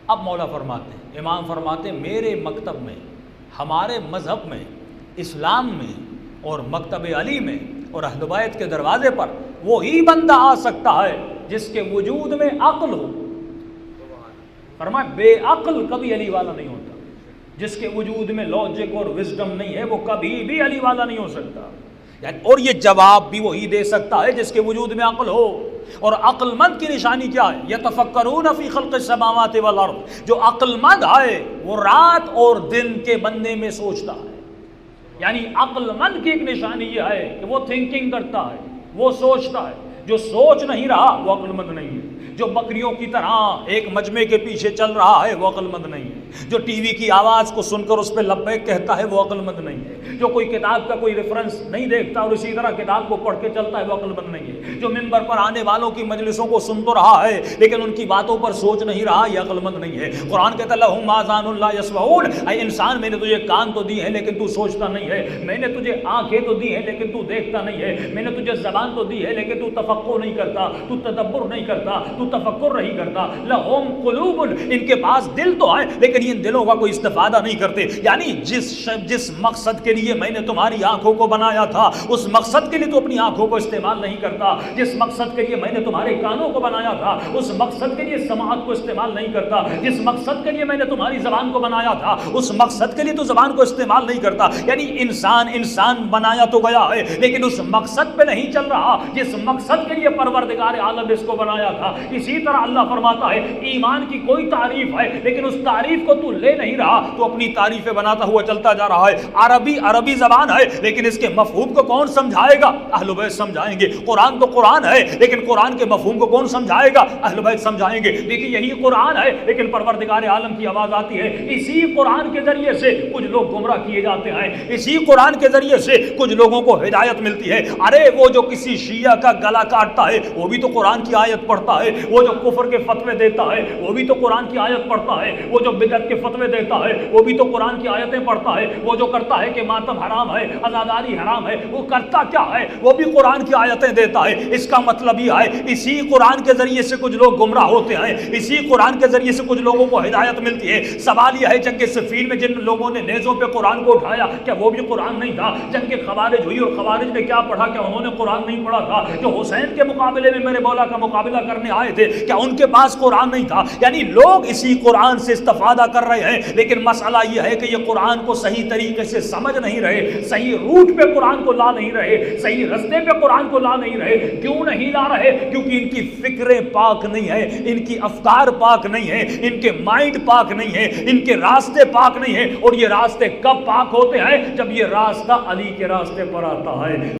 اب مولا فرماتے ہیں، امام فرماتے ہیں میرے مکتب میں، ہمارے مذہب میں، اسلام میں اور مکتب علی میں اور اہل بیت کے دروازے پر وہی بندہ آ سکتا ہے جس کے وجود میں عقل ہو۔ فرمایا بے عقل کبھی علی والا نہیں ہوتا، جس کے وجود میں لاجک اور وزڈم نہیں ہے وہ کبھی بھی علی والا نہیں ہو سکتا۔ یعنی اور یہ جواب بھی وہی دے سکتا ہے جس کے وجود میں عقل ہو۔ اور عقل مند کی نشانی کیا ہے؟ یتفکرون فی خلق السماوات والارض، جو عقل مند ہے وہ رات اور دن کے بننے میں سوچتا ہے۔ یعنی عقل مند کی ایک نشانی یہ ہے کہ وہ تھنکنگ کرتا ہے، وہ سوچتا ہے۔ جو سوچ نہیں رہا وہ عقل مند نہیں ہے۔ جو بکریوں کی طرح ایک مجمع کے پیچھے چل رہا ہے وہ عقل مند نہیں ہے۔ جو ٹی وی کی آواز کو سن کر اس پہ لبیک کہتا ہے وہ عقل مند نہیں ہے۔ جو کوئی کتاب کا کوئی ریفرنس نہیں دیکھتا اور اسی طرح کتاب کو پڑھ کے چلتا ہے وہ عقل مند نہیں ہے۔ جو ممبر پر آنے والوں کی مجلسوں کو سن تو رہا ہے لیکن ان کی باتوں پر سوچ نہیں رہا، یہ عقل مند نہیں ہے۔ قرآن کہتا ہے لہم آذان لا یسمعون، اے انسان میں نے تجھے کان تو دی ہیں لیکن تو سوچتا نہیں ہے، میں نے تجھے آنکھیں تو دی ہیں لیکن تو دیکھتا نہیں ہے، میں نے تجھے زبان تو دی ہے لیکن تو تفقہ نہیں کرتا، تو تدبر نہیں کرتا، تو تفکر نہیں کرتا۔ لہم قلوب، ان کے پاس دل تو ہے لیکن ان دلوں کا کوئی استفادہ نہیں کرتے۔ یعنی جس مقصد کے لیے میں نے تمہاری آنکھوں کو بنایا تھا اس مقصد کے لیے تو اپنی آنکھوں کو استعمال نہیں کرتا۔ جس مقصد کے لیے میں نے تمہارے کانوں کو بنایا تھا اس مقصد کے لیے سماعت کو استعمال نہیں کرتا۔ جس مقصد کے لیے میں نے تمہاری زبان کو بنایا تھا اس مقصد کے لیے تو زبان کو استعمال نہیں کرتا۔ یعنی انسان بنایا تو گیا ہے لیکن اس مقصد پہ نہیں چل رہا جس مقصد کے لیے پروردگار عالم اس کو بنایا تھا۔ اسی طرح اللہ فرماتا ہے ایمان کی کوئی تعریف ہے لیکن اس تعریف کو تو لے نہیں رہا، تو اپنی تعریفیں بناتا ہوا چلتا جا رہا ہے۔ عربی زبان ہے لیکن اس کے مفہوم کو کون سمجھائے گا؟ اہل بیت سمجھائیں گے۔ قرآن تو قرآن ہے لیکن قرآن کے مفہوم کو کون سمجھائے گا؟ اہل بیت سمجھائیں گے۔ دیکھیے یہی قرآن ہے لیکن پروردگار عالم کی آواز آتی ہے، اسی قرآن کے ذریعے سے کچھ لوگ گمراہ کیے جاتے ہیں، اسی قرآن کے ذریعے سے کچھ لوگوں کو ہدایت ملتی ہے۔ ارے وہ جو کسی شیعہ کا گلا کاٹتا ہے وہ بھی تو قرآن کی آیت پڑھتا ہے، وہ جو کفر کے فتوے دیتا ہے وہ بھی تو قرآن کی آیت پڑھتا ہے، وہ جو بدعت کے فتوے دیتا ہے وہ بھی تو قرآن کی آیتیں پڑھتا ہے، وہ جو کرتا ہے کہ ماتم حرام ہے، عزاداری حرام ہے، وہ کرتا کیا ہے؟ وہ بھی قرآن کی آیتیں دیتا ہے۔ اس کا مطلب یہ ہے اسی قرآن کے ذریعے سے کچھ لوگ گمراہ ہوتے ہیں، اسی قرآن کے ذریعے سے کچھ لوگوں کو ہدایت ملتی ہے۔ سوال یہ ہے جنگ صفین میں جن لوگوں نے نیزوں پہ قرآن کو اٹھایا کیا وہ بھی قرآن نہیں تھا؟ جنگ خوارج ہوئی اور خوارج نے کیا پڑھا؟ کیا انہوں نے قرآن نہیں پڑھا تھا؟ جو حسین کے مقابلے میں میرے مولا کا مقابلہ کرنے آئے تھے کیا ان کے پاس قرآن نہیں تھا؟ یعنی لوگ اسی قرآن سے استفادہ کر رہے ہیں لیکن مسئلہ یہ ہے کہ یہ قرآن کو صحیح طریقے سے سمجھ نہیں رہے، صحیح روٹ پہ قرآن کو لا نہیں رہے، صحیح رستے پہ قرآن کو لا نہیں رہے۔ کیوں نہیں لا رہے؟ کیونکہ ان کی فکریں پاک نہیں ہیں، ان کی افکار پاک نہیں ہیں، ان کے مائنڈ پاک نہیں ہیں، ان کے راستے پاک نہیں ہیں۔ اور یہ راستے کب پاک ہوتے ہیں؟ جب یہ راستہ علی کے راستے پر آتا ہے۔